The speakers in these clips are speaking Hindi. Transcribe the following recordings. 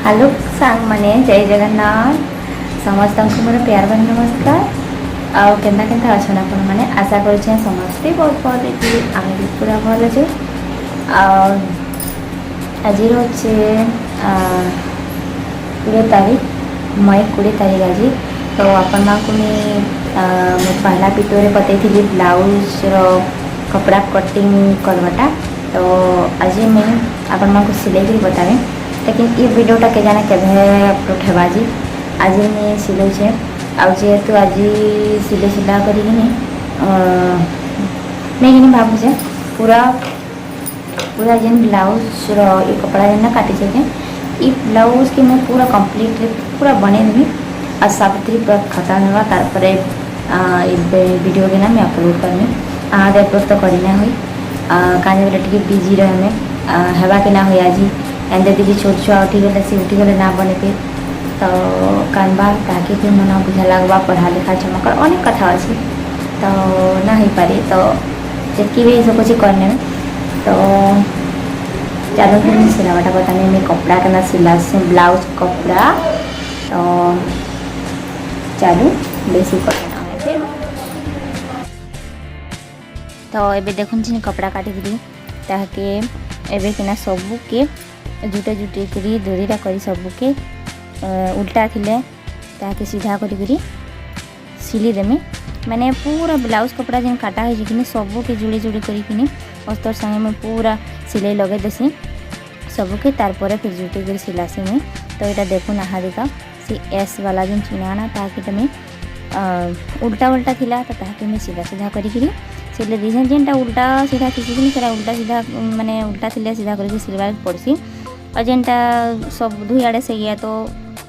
हेलो सांग माने जय जगन्नाथ समस्त को मोर प्यार भरी नमस्कार आउ केन्ता केन्ता अच्छा आपण मैंने आशा कर समस्ते बहुत बहुत ये आम भी पूरा भल अच्छे आज हे 20 तारीख मई 20 तारीख आज तो आपण को मैं पहला वीडियो रे बताई ब्लाउज रो कपड़ा कटिंग करवाटा तो आज मैं आपण को सिलाई बतावे लेकिन ये वीडियोटा के जाने के अपलोड है आज आज मैं सिले आजेतु आज सिले सिला कर नहीं भावुचे पूरा पूरा जेन ब्लाउज रो ये कपड़ा जेन काटी से ये ब्लाउज के मैं पूरा कंप्लीट पूरा बने देवी और सावित्री पूरा खत्म होगा तार वीडियो के ना मैं अपलोड करनी आज अपलोड तो करना हुई कहीं टे बिजी रहे हवा के ना हुई आज एंदे दीदी छोट छुआ उठीगले सी उठीगले ना बने पे तो कानबा ताकि फिर मन बुझा लगवा पढ़ा लिखा चमकर अनेक कथा अच्छी तो ना हो पारे तो जितकी भी सब कुछ करने तो चलो फिर मैं सिलावाटा बताने मैं कपड़ा के ना सिला से ब्लाउज कपड़ा तो चलो बेसी करना है फिर तो ये देखुन कपड़ा काटी दी ताकि एबे किना सबू के जुटे जुटे करी दूरीटा करी सबके उल्टा थिले ताकि सीधा करी सिली देमी मैंने पूरा ब्लाउज कपड़ा जेन काटा है कि सबू के जुड़ी जुड़ी करी अस्तर संगे मैं पूरा सिलाई लगे देसी सबके तारपर फिर जुटे कर सिलासी मुई तो यहाँ देखो ना दिखा सी एस वाला जेन चिन्हाना ताकि तुम्हें उल्टा उल्टा थिला तो ताकि मैं सीधा सीधा करी सिले दीजिए जेनटा उल्टा सीधा थी सेटा उल्टा सीधा माने उल्टा थिले सीधा करके सिलवार पड़सी और जेनटा सब दुई आड़े से गया तो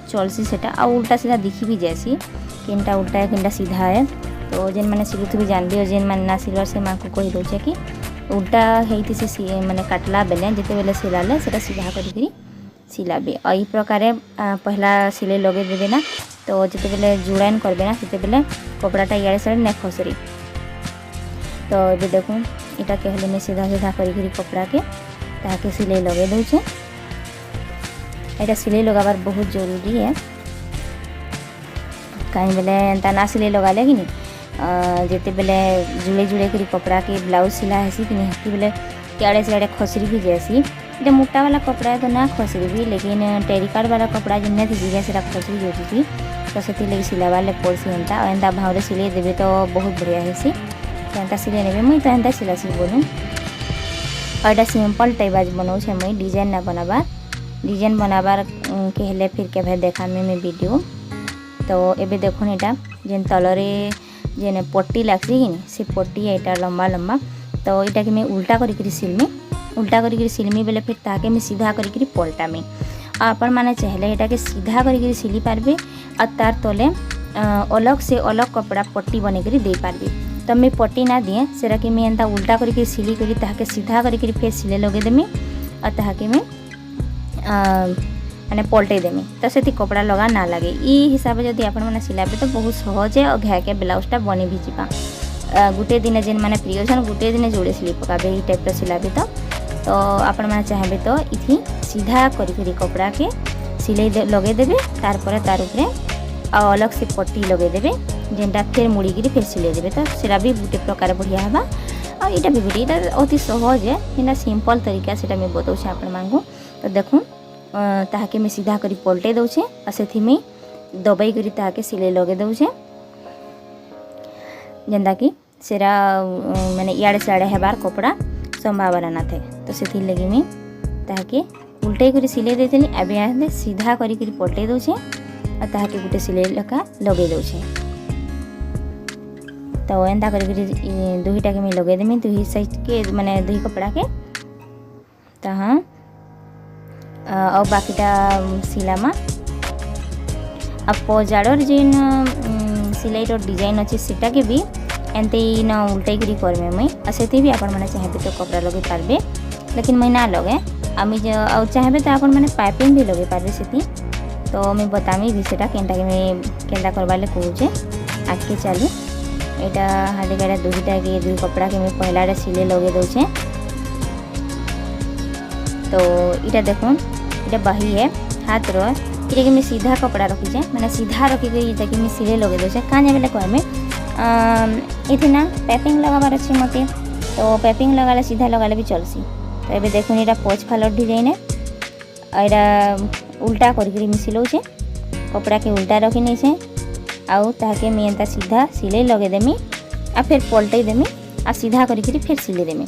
चलसी सेटा आ उल्टा सीधा दिखी भी जैसी किनटा उल्टा है किनटा सीधा है तो जेन मैंने सिलुथु भी जान और जेन मैंने ना सिलवार से माँ को कही दौचे कि उल्टा होती से मैंने काटला बेले जिते बेले सिलाले सेटा सीधा करी सिलाबे और ये प्रकार पहला सिलाई लगे देवे ना तो जिते बेले जुड़ाइन करबे ना जिते बेले कपड़ाटा इे साइड ने खसरी तो ये देखूँ यहाँ कहले मैं सीधा सीधा करी कपड़ा के ताकि सिलाई लगे दूचे यहाँ सिलाई लगाबार बहुत जरूरी है कहीं बेले एंता ना सिलाई लगा ले कि जिते बेले जुड़े जुड़े करी कपड़ा के ब्लाउज सिला हेसी कि नहीं बेले इे से खसरी भी जैसी जो मोटा वाला कपड़ा है तो ना खसरी भी लेकिन टेरिकट वाला कपड़ा जिन्हें थी से खसरी जाती तो से लगे सिलाबार पड़सी एंता और एंता भाव सिलाई देवे तो बहुत बढ़िया हेसी तो एंता सिलाई ने मुई तो एंता सिला बोलूँ और यहाँ सिंपल टाइप आज बनाऊे मुई डिजाइन ना बनाबार डिजाइन बनाबार कहले फिर के देखा मैं वीडियो तो एबे देखो यहाँ जेन तलरे जेन पट्टी लगसी कि से पट्टी यहाँ लंबा लंबा तो यहाँ कि मैं उल्टा करी सिलमी उल्टा करी सिलमी बेले फिर ताके मैं सीधा करी पलटामी आपण मैंने चाहले यहाँ के सीधा करी सिली पार्बे और तार तले अलग से अलग कपड़ा पट्टी बने करी दे पार्बे तो मैं पट्टी ना दिए सेरा कि मैं एंता उल्टा करी सिली करी ताके सीधा करी फिर सिले लगे देमी और ताके मैं मैंने पलटे देमी तो से कपड़ा लगा ना लगे ये हिसाब से जब आप सिलाबे तो बहुत सहज और घाके ब्लाउजटा बनी भी जावा गोटे दिन जेन मैंने प्रिय छन गोटे दिन जोड़े सिलाई पकाबे ये टाइप सिलाबे तो आपण मैंने चाहे तो इथि सीधा करी कपड़ा के सिलाई लगे देवे तार उपरे अलग से पट्टी लगे देवे जेनटा फिर मुड़ीकी फिर सिलाई देवे तो सीटा भी गोटे प्रकार बढ़िया हवा और यहाँ भी गोटे यहाँ अति सहज है यहाँ सिंपल तरीका से मैं बताऊँ आपण मानू तो देखूँ ताके मैं सीधा करी पलटे दौचे और से में दबाई करी ताके सिलाई लगे दौचे जेनता कि सेरा मैंने इे सियाड़े हेबार कपड़ा संभावना ना थे तो से लगी मैं ताके उल्टे करी सिलाई देते एवं सीधा करी पलटे दौचे और ताके गोटे सिलाई लगा लगे दौचे तो एंता करी दुईटा के मैं लगे देमी दुई साइड के माने दुई कपड़ा के तो हाँ और बाकीटा सिलामा अब पजाड़र जेन सिलाईर डिजाइन अच्छे सीटा के भी एंते न उल्टे करी करमे मुई और से भी आपण मैंने चाहे तो कपड़ा लगे पार्बे लेकिन मुई ना लगे आम चाहे तो आपण मैंने पाइपिंग भी लगे पार्बे से तो मैं बतामी भी सेटा केनटा के मैं केनटा करवाले कहूचे आगे चलू यहाँ हाली गाड़ा दुईटा के दुई कपड़ा के मैं पहला सिले लगे दौचे तो इटा देखो ये बाही है हाथ रो इटा कि सीधा कपड़ा रखीचे माने सीधा रखिक इटा कि सिले लगे दे कहाँ बेले कहमे ये ना पैपिंग लगाबार अच्छे मत तो पैपिंग लगाला सीधा लगाले भी चलसी। तो ये देखुन यहाँ पच फालर डिजाइन है यहाँ उल्टा करके सिलौचे कपड़ा के उल्टा रखी नहीं से आउ ताके मैं एंता सीधा सिले लगे देमी आ फिर पलटई देमी आ सीधा करके फिर सिले देमी।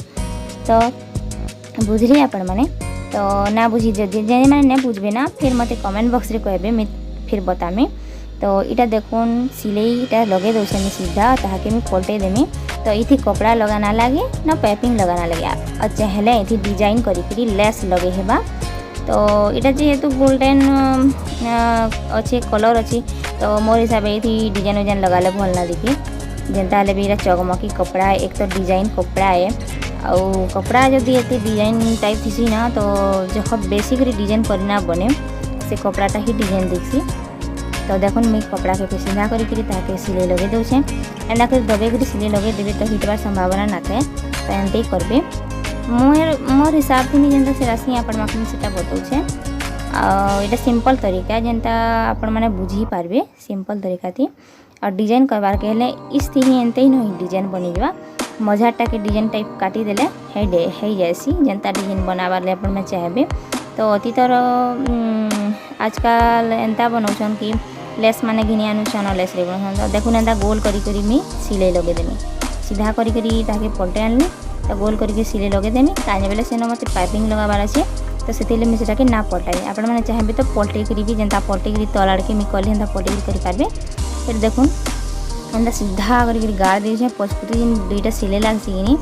तो बुझली आपण माने तो ना बुझी जे मैंने ना बुझबे ना फिर मत कमेंट बॉक्स रे कहबे मैं फिर बतामी। तो इटा देखुन सिलेईटा लगे दौचे मैं सीधा ताके मैं पलटई देमी तो इथि कपड़ा लगा ना लगे ना पैपिंग लगा ना लगे और चाहले इथि डिजाइन करी लेस लगे हेबा। तो इटा जेहेतु गोल्डन अच्छे कलर अच्छी तो मोर हिसाब ये डिजाइन विजाइन लगाले भल ना दिखे जेनता भी ये चकमकी कपड़ा एक तो डिजाइन कपड़ा है आउ कपड़ा जदि ये डिजाइन टाइप थी ना तो जब बेसिक डिजाइन करना बने से कपड़ाटा ही डिजाइन दिखसी। तो देखो मैं कपड़ा के फिर सीधा करके सिले लगे दौचे एंदा कर दबे कर सिले लगे देवे तो हिटबार संभावना ना थाए तो एमती करबे मोर हिसाब से जेनता सिलासी आपण माखनी सेटा बताऊे यहाँ सिंपल तरीका जेनता आपण मैंने बुझी पार्बे सिंपल तरीका थी और डिजाइन करवार के हेले इस थी ही एंते ही नहीं डिजाइन बनी जावा मझाटा के डिजाइन टाइप काटी देले है जैसी जेनता डिजाइन बनावार ले आपण में चाहबे। तो अतीतर आजकल एंता बनाऊन कि लेस माने घिनी आनुछन लेस रे बनाउछन देखुन एंता गोल करी मी सिलाई लगे देमी सीधा करी ताके पलटे आनली तो गोल करके सिले लगे देमी काजे बेले सेन मते पाइपिंग लगाबार अच्छे तो से मुझे सेटा ना पलटाई आपण मैंने चाहे तो पलटे भी जेनता पलटे तल आड़के मी कली एंता पलटे कर फिर देखुन एंता सीधा करके गाड़ दे पचपुती दुईटा सिले लगे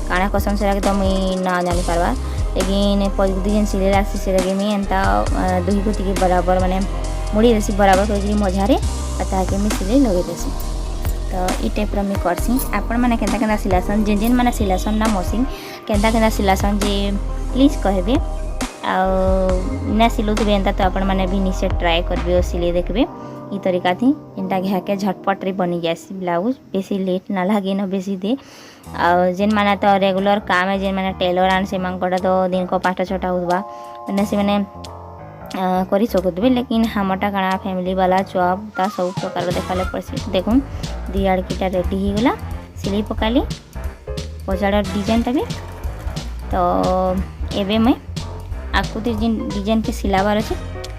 काଣା कसम से तो मुई ना जानी पार्बा लेकिन पचपुती जेन सिले लगे से मुई एंता दुही को टी बराबर माने मुड़ी देसी बराबर करके मझारे ताके मुई सिले लगे देसी। तो ये टाइप रो मुई करसी आपण मैंने केंता केंता सिलासन जेन मैंने सिलासन ना मशीन केंता केंता सिलासन जे प्लीज कहबे ना सिलुवे एंता तो आपण मैंने भी निश्चय ट्राए करबे और सिले देखबे ई तरीका थी एंता घा के झटपट रे बनी जासी ब्लाउज बेसी लेट ना लगे न बेसी दे जेन माने तो रेगुलर काम है जेन माने टेलर आन से मांगटा तो दिन को 5-6 हुआ मैंने से मैंने करी सकते लेकिन हमटा काଣା फैमिली वाला चॉप ता सब प्रकार देखाले पड़सी देखुन दी आड़कीटा रेडी हो गला सिलाई पकाली पचाड़ डिजाइन टा भी। तो एबे मैं आकृति जिन डिजाइन के सिलाबार अच्छे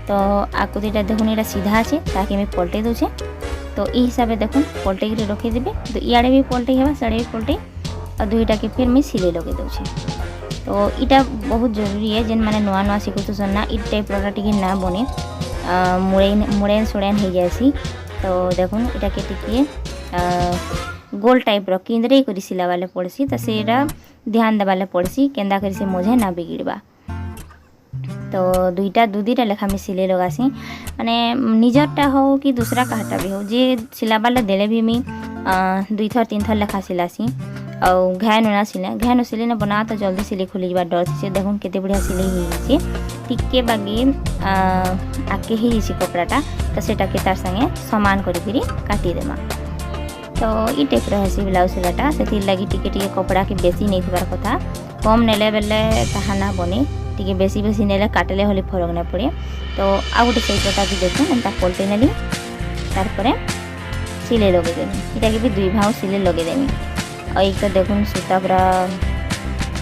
तो आकृतिटा देखुन ये सीधा अच्छे ताकि मैं पलटे दूचे तो ये हिसाब से देखुन पलटे रखी देवे तो इे भी पलटे हेबा साड़े भी पलटे और दुईटा के फिर मैं सिले लगे दूचे। तो इटा बहुत जरूरी है जेन मैंने नुआ नुआ शिखुन ना इ टाइप टी ना बने मुड़ेन सुड़ेन हो जाएसी। तो देखुन इटा के टिके गोल टाइप केन्द्रे कर सिलावाले पड़सी तो सेटा ध्यान देवाले पड़सी केंदा कर से मुझे ना बिगड़वा। तो दुईटा लेखा में सिले लगासी माने निजरटा हो कि दूसरा कहटा भी हो जे सिलाबाले देले भी मी 2-3 थर लेखा सिलासी और घाय ना सिले ना बना तो जल्दी सिले खुली जा डर से देखो केते बढ़िया सिले टिके बागी आके ही कपड़ाटा तो सेटा के तार संगे समान करी काटी देमा। तो ये टाइप रही ब्लाउज सिलाटा से लगी टिके कपड़ा के बेसी नहीं थबार कथा कम नेले बेले ताहा ना बने टिके बेसी नेले काटले होली फरक ना पड़े। तो आ गोटे सैटा भी देखो एंता पलटे नेली तारपरे सिले लगे देमी इटा के भी 2 भाव सिले लगे देमी और एक तो देखुन सूता पूरा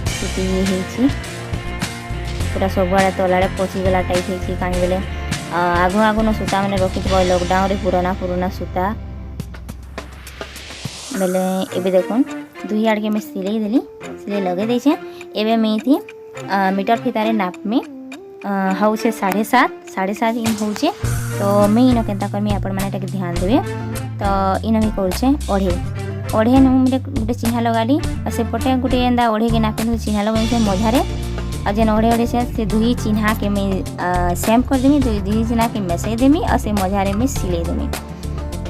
सूती ही पूरा सब आड़े तलाड़े पचिगला टाइप होती कहीं बेले आगु आगु न सूता मैंने रखी लॉकडाउन रे पुराना सूता बेले एबे देखुन दुई आड़ के मैं सिले देली सिले लगे देछे एबे मैं थी मीटर फितारे नाप में हौ से 7.5 इन हो तो मैं इन केंता करमी आपण माने ध्यान देवे। तो इन भी करुचे ओढ़े मुझे गोटे चिन्हा लगाली और से पटे गोटे एंदा ओढ़े के नापे चिन्हा लगे से मझारे और जेन ओढ़े से दुई चिन्हा के मैं सेम कर देमी दुई चिन्हा के मेसई देमी और से मझारे में सिले देमी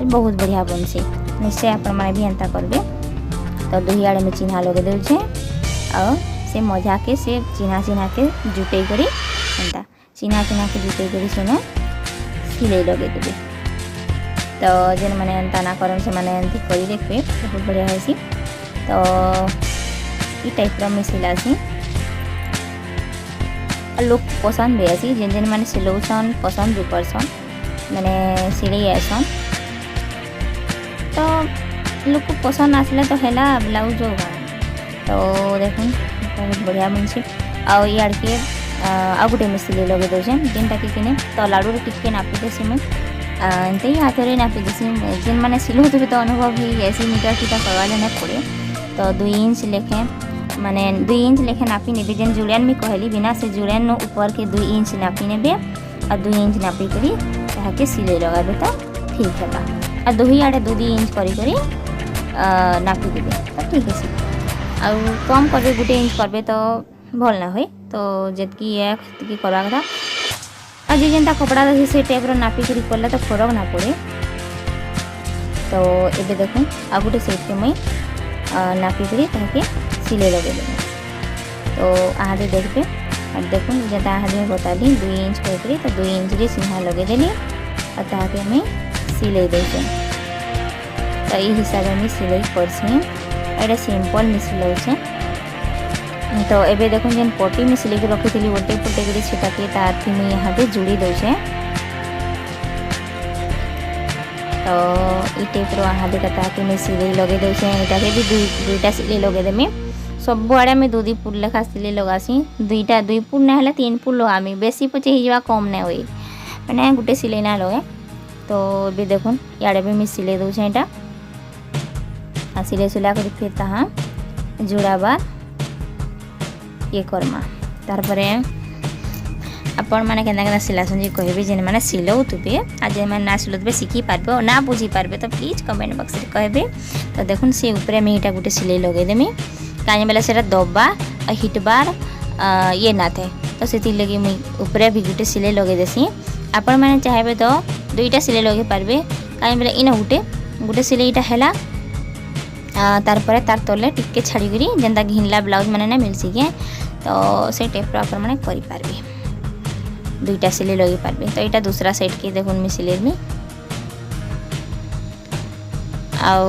बहुत बढ़िया बनसे निश्चय आपण माने भी एंता करबे। तो दुई आड़े में चिन्हा लगे देछे और से मजा के से चिन्हा के जुटे करी एंता चिन्हा के जुटे करी सेनो सिले लगे देबे। तो जेन मैंने एंता ना करन से मैंने एंती करी देखबे बहुत बढ़िया होसी। तो ई टाइप रो मैं सिलासी और लोग पसंद भी आसी जेन जेन मैंने सिलौसन पसंद भी करसन मैंने सिले आसन तो लोग को पसंद आसले तो है ब्लाउज होगा तो देख बहुत बढ़िया बनसी आड़ के आ गोटे मैं सिले लगे दौचे जेनटा कि तलाड़ू टिके नापी देसी मुझे एमती हाथ में नापी देसी जेन मैंने सिलौते तो अनुभव ही ऐसी मीटर टीटा करवा लेना पड़े तो 2 इंच लेखे माने 2 इंच लेखे नापी ने जेन जुड़ियान में कहली बिना से जुड़ियान ऊपर के 2 इंच नापी ने और 2 इंच नापी करी ताके सिले लगाबे तो ठीक है और 2 आड़े 2 इंच करी करी नापी देबे तो ठीक है आ कम करबे गोटे इंच करबे तो भल ना होई तो जेतकी है सेतकी करवा कथा आ जे जेनता कपड़ा रही से टाइप रो नापी करी करले तो फरक ना पड़े तो एबे देखो आ गोटे सेट के मैं नापी करी ताके सिले लगे देबे तो आहादे देखबे और देखो जेता आहादे बताली 2 इंच करी तो 2 इंच रे सिंहा लगे देली और ताके मैं सिले देछे तो ई हिसाब में सिलाई करछी एटा सिंपल में सिलाउछे तो एबे देखो जेन पट्टी में सिले के रखी थी गोटे पटे के सेटा के तारथी में यहाँ पे जुड़ी दौचे तो ये टाइप रो हाथ का ताकि मैं सिलाई लगे दौचे यहाँ भी दुईटा सिलाई लगे देमी सब आड़े में 2 फुट लेखा सिलाई लगासी 2 फुट ना 3 फुट लगामी बेसी पचे ही कम ना हुई मैंने गोटे सिलाई ना लगे तो भी देखो इे भी मैं सिलाई दौचे यहाँ सिलाई सुला कर फिर तहाँ जोड़ाबा ये करमा तार परे आपण माने केना केना सिलासन जी कहबे जेन माने सिलौतबे आ जे माने ना सिलौतबे सीखी पारबे और ना बुझी पारबे तो प्लीज कमेंट बॉक्स रे कहबे तो देखुन से ऊपर में एटा गुटे सिलाई लगे देमी काहे बेला सेटा दबा और हिटबार ये ना थे तो सेति लगी मुई ऊपर भी गुटे सिलाई लगे देसी आपण माने चाहेबे तो 2टा सिलाई लगे पारबे काहे बेला इन गुटे सिलाईटा हैला तार परे तार तले टिके छाड़ी करी जेंता घिनला ब्लाउज माने ना मिलसी के तो से टाइप रो आपण माने करि पारबे 2टा सिलाई लगे पारबे तो एटा दूसरा सेट के देखुन मी सिलाई में आउ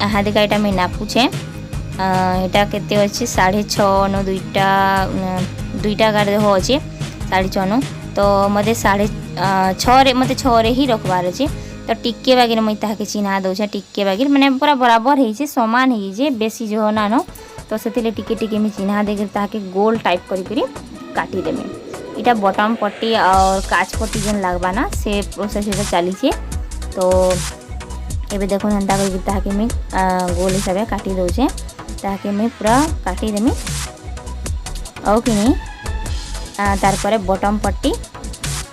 आहा देखा एटा मैं नापुछे एटा केते अछि 6.5 नो 2टा गाड़ हो अछि 6.5 नो तो मते 6.5 रे मते 6 रे ही रखबार अछि तो टिके बागिर मुई ताके चिन्हा दौछे टिके बागिर माने पूरा बराबर है जे समान है जे बेसी जो ना नो तो सेतिले टिके टिके मी चिन्हा देकर ताके गोल टाइप करी करी काटी देमे इटा बटन पट्टी और काच पट्टी जेन लागबा ना से प्रोसेस एटा चली छे तो एबे देखो हंता करी ताके मी गोल हिसाब काटी दौछे ताके मी पूरा काटी देमी औ कि नहीं तार परे बटन पट्टी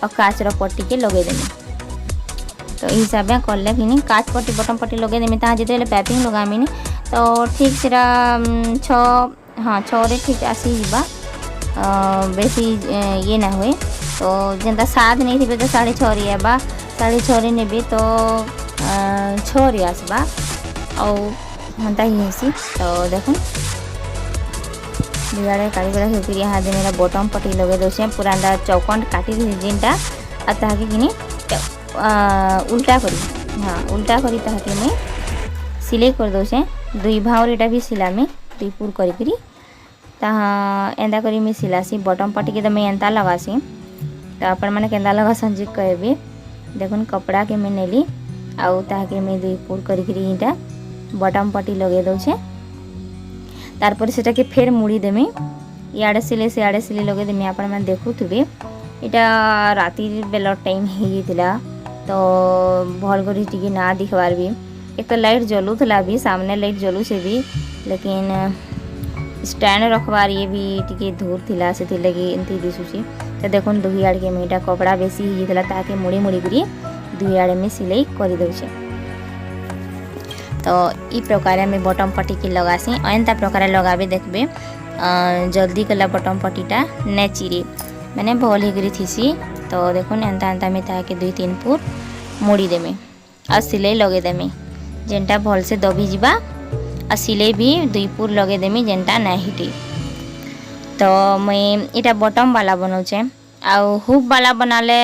और काच रो पट्टी के लगे देमी तो हिसाब से कले कि काच पट्टी बटन पट्टी लगे देमी ता जिते पैपिंग लगामी तो ठीक से 6 ठीक आसी जीवा बेसी ये ना हुए तो जेनता 7 नहीं थे तो 6.5 आवा 6.5 ने तो 6 आसवा और हंता ही हेसी तो देखो दुआड़े काटीगला फिर यहाँ दिन मेरा बटन पट्टी लगे दौचे पूरा चौकंड काटी जेनटा आ ताके कि उल्टा करी हाँ उल्टा करी ताके मैं सिलाई कर दौचे 2 भावर एटा भी सिला में 2 पुर करी ताहा एंदा करी मैं सिलासी बटन पट्टी के तो मैं एंता लगासी तो आपण मैंने केंदा लगासन जी कहबे देखुन कपड़ा के मैं नेली आउ ताके मैं 2 पुर करी इटा बटन पट्टी लगे दौचे तार पर सेटा के फेर मुड़ी देमी इे सिले से आड़े सिले लगे देमी आपण मैंने देखुथे इटा राति बेल टाइम हो तो भल कर टी ना दिखबार भी एक तो लाइट जलूला भी सामने लाइट जलू से भी लेकिन स्टैंड रखबार ये भी टी धूर थिला से लगी एमती दिशुची तो देखो 2 आड़ के मेटा कपड़ा बेसी होता ताके मुड़ी मुड़ी करी 2 आड़े में सिलाई कर दौचे तो ई प्रकार में बटन पट्टी की लगासी एंता प्रकार लगाबे देखबे जल्दी कला बटन पट्टीटा ने चिरे मैंने भल ही थीसी तो देखो एंता एंता में ताके 2-3 पुर मुड़ी देमे और सिलाई लगे देमी जेनटा भल से दबी जीवा और सिलाई भी 2 पुर लगे देमी जेनटा ना हिटी तो मैं इटा बटन वाला बनाऊे आउ हुक वाला बनाले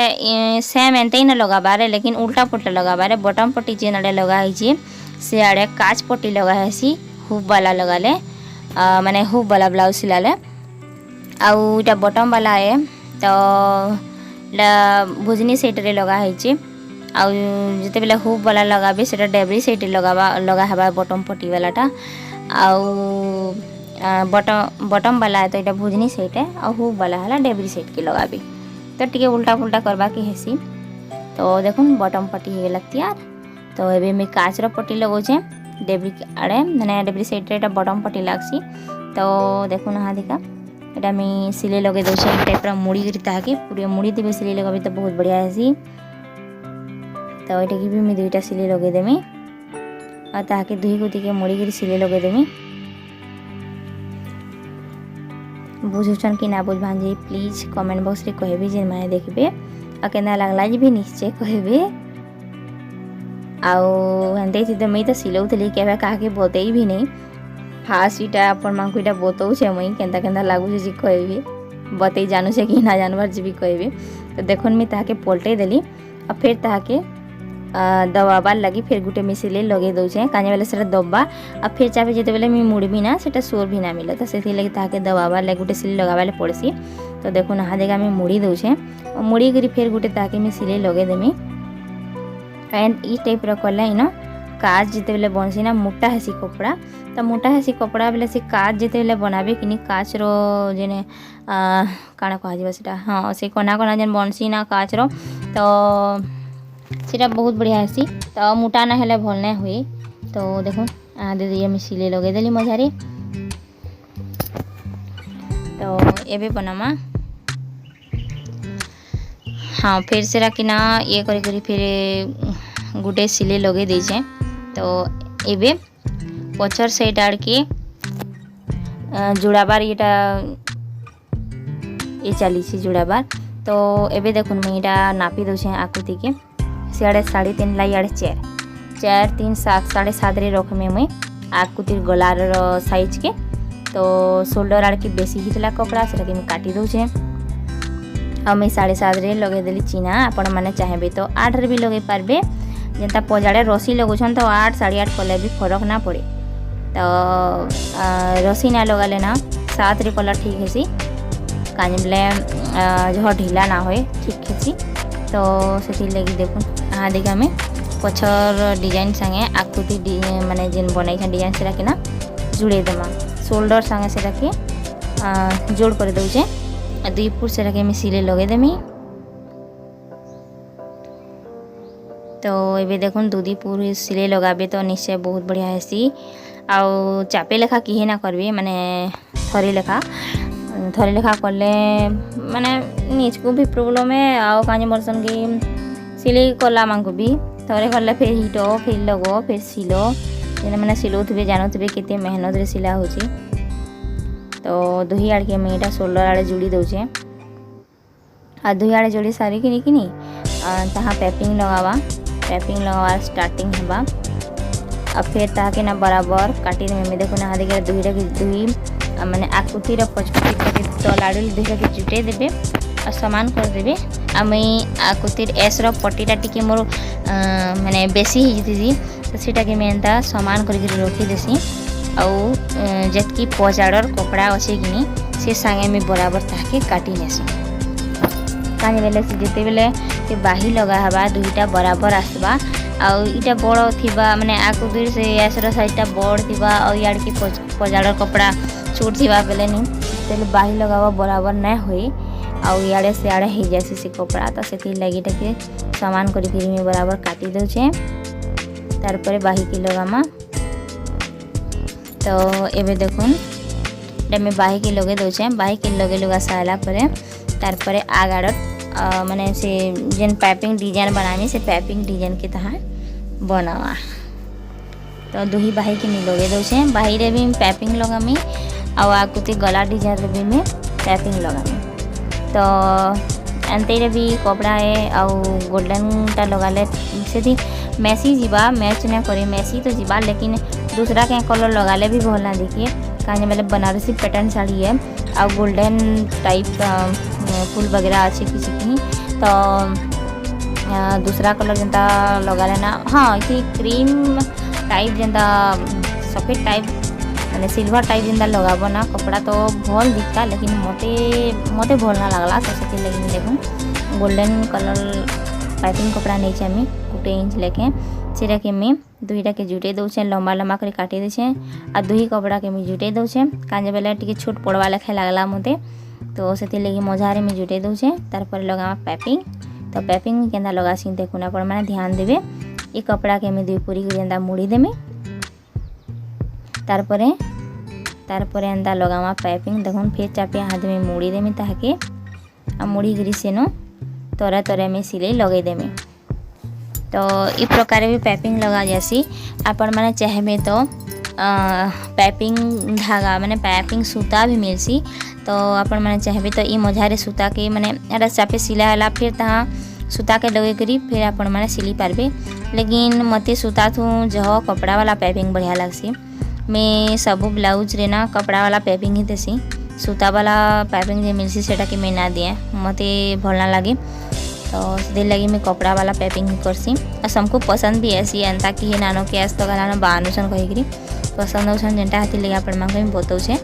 सेम एंते ही ना लगाबारे लेकिन उल्टा पट्टी लगाबारे बटन पट्टी जेन आड़े लगाई से आड़े काच पट्टी लगासी हुक वाला लगाले माने हुक वाला ब्लाउज सिलाले आउ इटा बटम वाला है तो भुजनी सेट रे लगा है आउ जिते बेले हुक वाला लगाबे सेटा डेबरी सेट लगा हवा बटम पट्टी वालाटा आउ बटम वाला है तो यहाँ भुजनी सेट है और हुक वाला है डेबरी सेट के लगाबी तो टी उल्टा पुल्टा करवा के हेसी। तो देखुन बटम पट्टी हो गला तैयार। तो ये मैं काचर पट्टी लगाऊे डेबरी आड़े मैंने डेबरी सेट रे बटम पट्टी लागसी। तो देखुन हाँ दिका यहाँ मैं सिले लगे दूसरे टाइप मुड़ी करी ताकि पूरा मुड़ी देवे सिले लगाबी तो बहुत बढ़िया हेसी। तो यहाँ की भी मैं दुईटा सिले लगे देमी और ताकि दुई गुती के मुड़ी करी सिले लगे देमी। बुझुछन कि ना बुझ भांजी प्लीज कमेंट बॉक्स रे कहबे जे माने देखबे आ केना लागला जे भी निश्चय कहबे। आउ हंते तो मैं तो सिलौतली केबे काके बतई भी नहीं फास्ट इटा अपन मांको इटा बतौ छे मई केनता केनता लागु जे कहबे बतई जानू से कि ना जानवर जे भी कहबे। तो देखन मैं ताके पलटे देली और फिर ताके दबाबार लगी फिर गुटे मिसिले लगे दूचे काजे बेले से दबा और फिर चाहे जिते बेले मैं मुड़बी ना से सोर भी ना मिले तो से लगे ताके दबाबार लगे गुटे सिले लगाबाले पड़सी। तो देखो ना देगा मैं मुड़ी दूचे और मुड़ी करी फिर गुटे ताके मैं सिले लगे देमी एंड ई टाइप रखला इन काज जिते बेले बनसी ना मोटा हेसी कपड़ा तो मोटा हेसी कपड़ा बेले से काज जिते बेले बनाबे कि काच रो जेने काना कह सेटा हाँ से कोना कोना जेन बनसी ना काच रो तो सीटा बहुत बढ़िया हेसी। तो मोटा ना हेले भल ना हुए। तो देखो दे दिए मैं सिले लगे देली मजारे। तो एबे बनामा हाँ फिर से रखना ये करी फिर गुटे सिले लगे दीचे। तो एबे पचर साइड आड़ के जुड़ाबार ये चली जुड़ाबार। तो एबे देखो मैं यहाँ नापी दूचे आकृति के सियाड़े 3.5 लाई आड़े 4 3 7 7.5 रे रखमे मुई आकृतिर गलार साइज के। तो शोल्डर आड़ के बेसी हितला कपड़ा से मैं काटी दूचे और मैं 7.5 रे लगे देली चिन्हा आपण माने चाहेबे तो 8 रे भी लगे पारबे जेंता पजाड़े रसी लगुछन तो 8 8.5 कले भी फरक ना पड़े। तो रसी ना लगाले ना 7 रे कलर ठीक हेसी काजे बेले जो ढीला ना होए ठीक हेसी। तो से लगी देखो हाँ देखा मैं पछर डिजाइन संगे आकृति माने जेन बनाई डिजाइन से रखना जुड़े देमा शोल्डर संगे से रखे जोड़ कर दूचे 2 फुट से रखे मैं सिले लगे देमी। तो ये देखो 2 फुट सिले लगाबे तो निश्चय बहुत बढ़िया हेसी। आउ चापे लेखा किहे ना करबे माने थरी लेखा करले माने निज को भी प्रॉब्लम है आउ काजे बरसन की सिलाई कला मांको भी थरे करले फिर हिटो फिर लगो फिर सिलो जेने मैंने सिलौथे जानते केते मेहनत रे सिला होची। तो दुही आड़ के मैं शोल्डर आड़े जोड़ी दूचे आ दुही आड़े जोड़ी सारी कि ताहा पैपिंग लगावा स्टार्टिंग हवा और फिर ताके ना बराबर काटी में देखो ना हाथ दुही माने आकृतिर पचपटी तल आड़ दुईटा के जुटे देबे और समान कर देबे। आ मैं आकृतिर एस रो पट्टीटा टिके मोर माने बेसी ही जीती तो सीटा के मैं एंता समान करके रखी देसी आउ जतकी पजाड़र कपड़ा अच्छे कि से संगे में बराबर ताके काटी नेसी काने बेले से जेते बेले के बाही लगा हवा दुईटा बराबर आसबा आउ इटा बड़ थिबा माने आकृतिर से एस रो साइडटा बड़ थिबा और यार की पजाड़र कपड़ा छोट थिबा बेले नहीं तेल बाही लगावा बराबर ना होई आउ याड़े से आड़े हो जासी से कपड़ा तो से लगी के सामान करी में बराबर काटी दूचे तार परे बाही के लगामा। तो एबे देखुन मैं बाही के लगे दूचे बाही के लगे लगा सारा परे तार परे आगाड़ माने से जेन पाइपिंग डिजाइन बनामी से पाइपिंग डिजाइन के तहा बनावा। तो दुही बाही के नहीं लगे दूचे बाही रे भी पाइपिंग लगामी आउ आकृति गला डिजाइन रे भी में पाइपिंग लगामी। तो एंते भी कपड़ा है आउ गोल्डन टा लगाले से मैसी जीवा मैच ना करे मैसी तो जीवा लेकिन दूसरा के कलर लगाले भी भल ना देखिए काहे मतलब बनारसी पैटर्न साड़ी है और गोल्डन टाइप फूल वगैरह अच्छे किसी की तो दूसरा कलर जनता लगा लेना हाँ इसी क्रीम टाइप जनता सफ़ेद टाइप मैंने सिल्वर टाइप जिंदा लगाब ना कपड़ा तो भल दिखता लेकिन मते भल ना लगला तो से लगी देखो गोल्डन कलर पाइपिंग कपड़ा नहीं आम 1 इंच लेके सेटा के मैं दुईटा के जुटे दौचे लंबा लंबा कर काटी देछे आ दुही कपड़ा के मैं जुटे दौचे कांजे बेले टिके छोट पड़वा लेखे लगला मते तो से लगी मजारे में जुटे दौचे तार पर लगा पाइपिंग तो पाइपिंग केंदा लगासी देखुन आपण माने ध्यान देबे ये कपड़ा के मैं दुई पूरी एंदा मुड़ी देमे तार पर एंदा लगावा पाइपिंग देखुन फिर चापे हाथ में मुड़ी देमी ताके आ मुड़ी गिरी सेनो तोरा तोरा में सिलाई लगे देमे तो इ प्रकार भी पाइपिंग लगा जासी आपण माने चाहबे तो पाइपिंग धागा माने पाइपिंग सूता भी मिलसी तो आपण माने चाहबे तो इ मझारे सूता के माने एटा चापे सिला हला फिर ता सूता के लगे करी फिर आपण माने सिली पारबे लेकिन मते सूता थू जह कपड़ा वाला पाइपिंग बढ़िया लगसी मैं सब ब्लाउज रे ना कपड़ा वाला पाइपिंग ही देसी सूता वाला पाइपिंग जे मिलसी सेटा के मैं ना दिए मते भल ना लगे तो से लगी मैं कपड़ा वाला पाइपिंग ही करसी और सबको पसंद भी ऐसी एंता कि नानो के आस तो गलाना बानुसन कहीकरी पसंद होसन जेनटा हाथी लगे आपण मांगे में बताउछे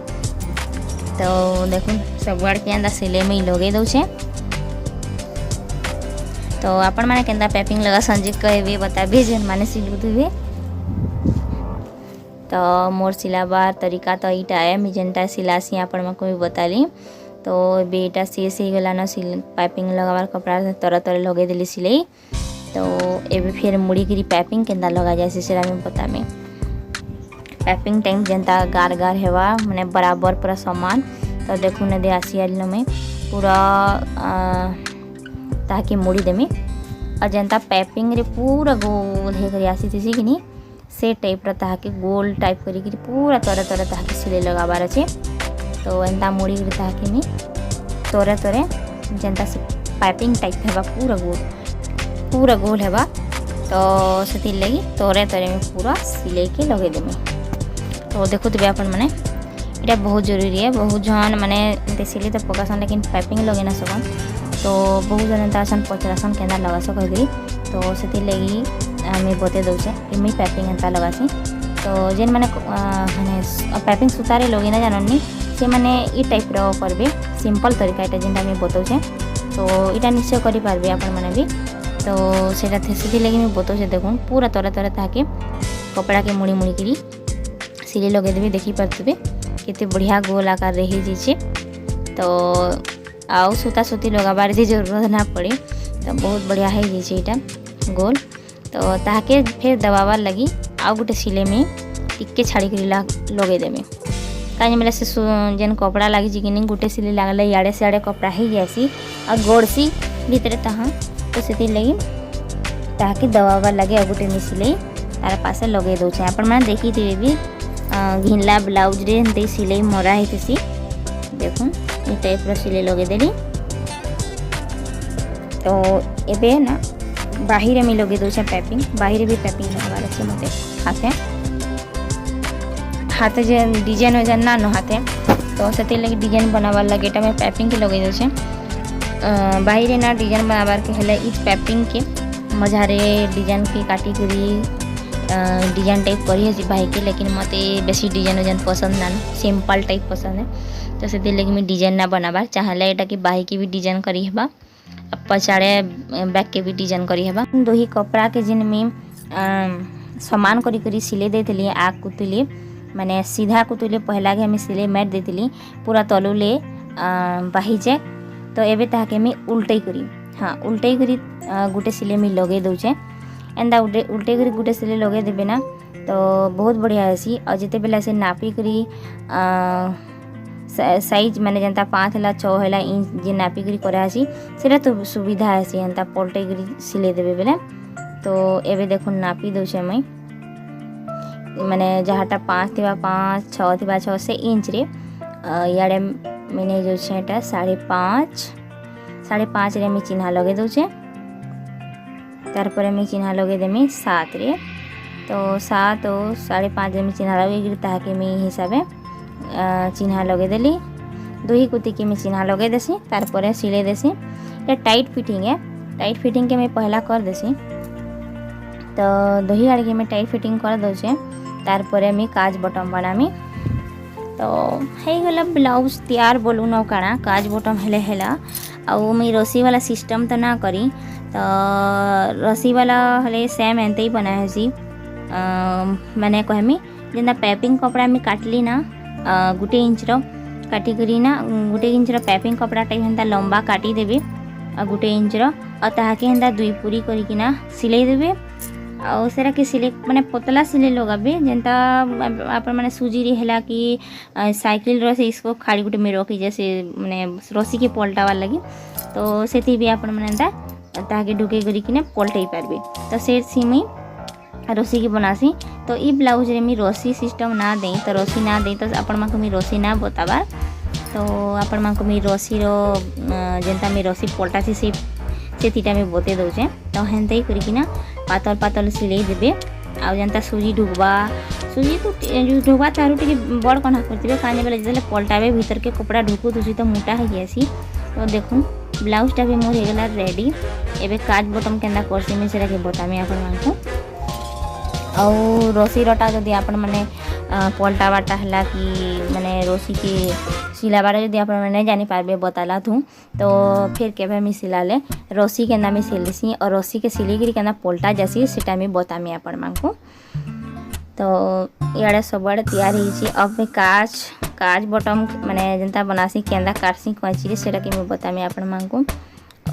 तो देखो सब आड़ के एंदा सिले में लगे दउछे तो आपण माने केंदा पाइपिंग लगा संजे कहबे बताबे जेन माने सिलु दुबे तो मोर सिलाबार तरीका तो इटा है मी जेनटा सिलासी आपण में कोई बताली तो बेटा शेष ही गला ना सिल पाइपिंग लगावार कपड़ा तरह तरह लगे दिली सिलाई तो एबे फिर मुड़ी गिरी पाइपिंग केंदा लगा जाए सेरा में पता में पाइपिंग टाइम जेनता गार गार हेवा माने बराबर पूरा समान तो देखो ने दे आसियाल में पूरा ताकि मुड़ी देमी और जेनता पाइपिंग रे पूरा गोल हे करी आसी थी कि नहीं से टाइप रा ताकि गोल टाइप करी पूरा तरह तरह ताकि सिलाई लगाबार अच्छे तो एंता मुड़ी गिरी ताकि मी तोरे तोरे जेनता से पाइपिंग टाइप हेबा पूरा गोल हेबा तो से लगी तोरे तोरे में पूरा सिलाई के लगे देमी तो देखो तबे अपन माने इटा बहुत जरूरी है बहुत जन माने सिलाई तो पकासन लेकिन पाइपिंग लगे ना सकन तो बहुत जन तासन पचरासन केंदा लगा सकरी तो से लगी आम बते दौचे कि पाइपिंग एंता लगासी तो जेन माने पाइपिंग सूतारे लगे ना जाननी से माने ई टाइप रो करबे सिंपल तरीका एटा जेनटा मैं बताउछे तो इटा निश्चय करि पारबे आपण माने भी तो सेटा थेसी लगी मैं बताउछे देखुन पूरा तरह तरह ताके कपड़ा के मुड़ी मुड़ी करी सिलाई लगे देबे देखि पारतबे केते बढ़िया गोल आकार रही जाइछे तो आउ सूता सूती लगाबार जे जरूरत ना पड़े तो बहुत बढ़िया है जाइछे इटा गोल तो ताके फिर दबावार लगी आउ गोटे सिले में टिके छाड़ी करी लगे देमे कहीं मेरे से जेन कपड़ा लगी कि नहीं गोटे सिले लगले इे सियाड़े कपड़ा ही जासी और गोड़सी भीतर तहाँ तो से लगी ताकि दबावार लगे और गोटे सिले तार पासे लगे दौचे आपण मैंने देखी थे भी घिनला ब्लाउज रे सिलाई मरा होती देखो ये टाइप रो सिलाई लगे देली तो एबे ना बाहिर में लगे दौचे पाइपिंग बाहिर भी पाइपिंग लगाबार अच्छे मते हाथे जे डिजाइन हो जाए ना नो हाथे तो से लगे डिजाइन बनाबार लगे एटा में पाइपिंग के लगे दौचे बाहिर ना डिजाइन बनाबार के हेले ई पाइपिंग के मझारे डिजाइन के काटी करी डिजाइन टाइप करी है भाई के लेकिन मते बेसी डिजाइन हो जाए पसंद ना सिंपल टाइप पसंद है तो से लगे मैं डिजाइन ना बनाबार चाहले एटा कि बाही की भी डिजाइन करी हेबा पछाड़े बैक के भी डिजाइन करी हेबा दोही कपड़ा के जिन में समान करी करी सिले देतली आग कुतली माने सीधा कुतली पहला के हमें सिले मैट देतली पूरा तलुले बाही जाए तो एबे ताके मैं उल्टे करी हाँ उल्टे करी गोटे सिले में लगे दौचे एंदा उल्टे करी गोटे सिले लगे देबे ना तो बहुत बढ़िया हेसी और जिते बेला से नापी करी साइज माने जनता 5 है 6 है इंच जे नापी करी करासी सेटा तो सुविधा है एंता पलटे करी सिले देबे बेले तो एबे देखो नापी दौचे मैं माने जहाँटा 5 थी 5 6 थी 6 से इंच रे याडे मैंने जो छेटा 5.5 रे मैं चिन्हा लगे दौचे तार पर मैं चिन्हा लगे देमी 7 रे तो 7 और 5.5 रे मैं चिन्हा लगे ताकि मैं हिसाबे चिन्हा लगे देली दुही कुती के मैं चिन्हा लगे देसी तार पर सिले देसी ये टाइट फिटिंग है टाइट फिटिंग के मैं पहला कर देसी तो दुही आड़ के मैं टाइट फिटिंग कर दौचे तार पर मैं काज बटन बनामी तो हे गला ब्लाउज तैयार बोलू न काना काज बटम हेले हेला आउ मुई रसी वाला सिस्टम तो ना करी तो रसी वाला हेले सेम एंते ही बना है माने कहमी जेना पैपिंग कपड़ा में काटली ना गुटे इंच रो काटी करी ना गुटे इंच रो पैपिंग कपड़ा टाइप हेंता लंबा काटी देबे गुटे इंच रो और ताहाके हेंता दुई पूरी करी ना सिलाई देबे और सेरा के सिले माने पतला सिले लगाबे जेंता आपण माने सुजी रे हेला कि साइकिल रो से इसको खाड़ी गुटे में रखी जैसे माने रसी के पलटा वाला लगी तो सेती भी आपण माने ताहाके ढुके करी कि ना पलटई पारबे तो से सिमी रसी के बनासी तो ई ब्लाउज रे मी रसी सिस्टम ना देई तो रसी ना देई तो आपण माको मी रसी ना बताबार तो आपण माको मी रसी रो जेंता मी रसी पलटासी से तीटा में बते दउचे तो हेंते ही करी ना पातल पातल सिलाई देबे आ जेंता सुजी ढुकबा सुजी तो ढुकबा तारु टिके बड़ कना करतिबे काने बेले जले पलटाबे भीतर के कपड़ा ढुकु तुसी तो मोटा है गेसी तो देखुन ब्लाउजटा भी मोर हेगला रेडी एबे काज बटम केंदा करसी में सेरा के बतामी आपण मानको आ रसी रटा जदि आपण माने पलटा बाटा हला कि माने रसी के सिलाबार जदि आपण माने जानि पारबे बताला थू तो फिर केबे मी सिलाले रसी केंदा मी सिलसी और रसी के सिलीगिरी केंदा पलटा जासी सेटा मी बतामी आपण मानको तो इयाडे सबआडे तैयार हिची अब मैं काज बटम माने जेंता बनासी केंदा काटसी कची रे सेटा के मी बतामी आपण मानको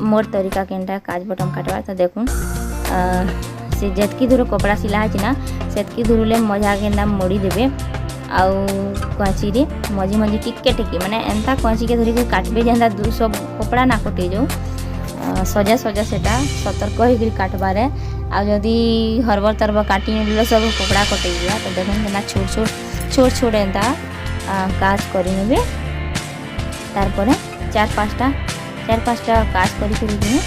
मोर तरीका केंदा काज बटम काटवा तो देखुन से जतकी दूर कपड़ा सिला है ना सेतकी दूर मजा के मोड़ी देबे आउ कची रे मझी मझी टिके टिके माने एंता कची के धरिक काटबे जेंता दू सब कपड़ा ना कटे जाऊ सजा सजा सेटा सतर्क होकर काटबारे आ जदि हरबर तरबर काटी नेले सब कपड़ा कटे गया तो देखुन केना छोट छोट एंता काज करी नेबे तार परे चार पाँचटा काज करी करी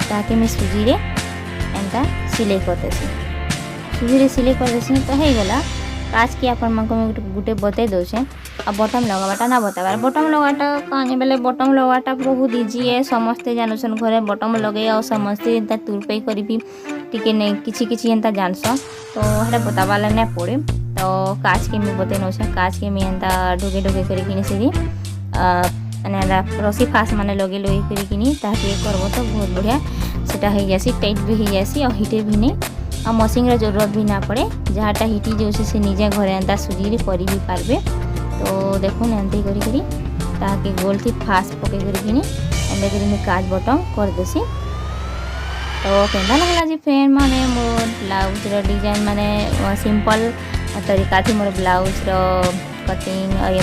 ताकि मैं सुजी रे एंता सिलाई करदेसी सुजी रे सिलाई करदेसी तो हो गला काज के आपण मानको गुटे बते दउछे आ बटम लगाबाटा ना बताबार बटम लगाटा काने बेले बटम लगाटा बहुत इजी है समस्ते जानसन घरे बटम लगे और समस्ते एंता तुरपई करबी टिके नै किछि एंता जानस तो हरे बताबाला नै पड़े तो काज के मी बते नउछे काज के मी एंता ढुके ढुके करी किनी सिरी माने रसी फास माने लगे लगे करी किनी ताकि करबो तो बहुत बढ़िया सेटा हो जासी टाइट भी हो जासी और हिटे भी नहीं और मशीन रे जरूरत भी ना पड़े जहाँटा हिटी जो से निजे घरे एंता सुजी रे करी भी पारबे तो देखुन एंते करी करी ताकि गोल थी फास पके करी किनी एंते करी मैं काज बटम कर देसी तो केंदा लगला जी फ्रेंड माने मोर ब्लाउज रो डिजाइन माने सिंपल तरीका थी मोर ब्लाउज रो कटिंग और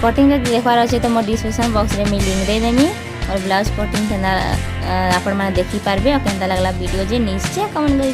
कटिंग देखबार अच्छे तो मोर डिस्क्रिप्शन बॉक्स रे मैं लिंक दे देमी और ब्लाउज कटिंग केना आपण माने देखि पारबे और केंदा लगला वीडियो जे निश्चय कमेंट करी